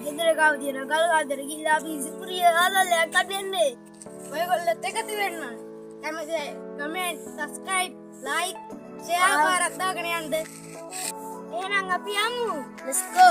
ගෙදර ගාව තියෙන ගල් ගාදර ගිහිල්ලා අපි සිපුරිය ආදල්ලයක් කඩන්නේ. ඔයගොල්ලොත් එකතු වෙන්න. කැමති කමෙන්ට්, සබ්ස්ක්‍රයිබ්, ලයික්, ෂෙයා කරලා දාගෙන යන්න. එහෙනම් අපි යමු. Let's go.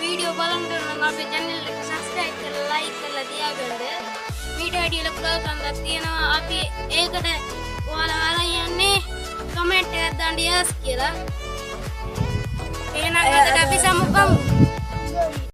Video comment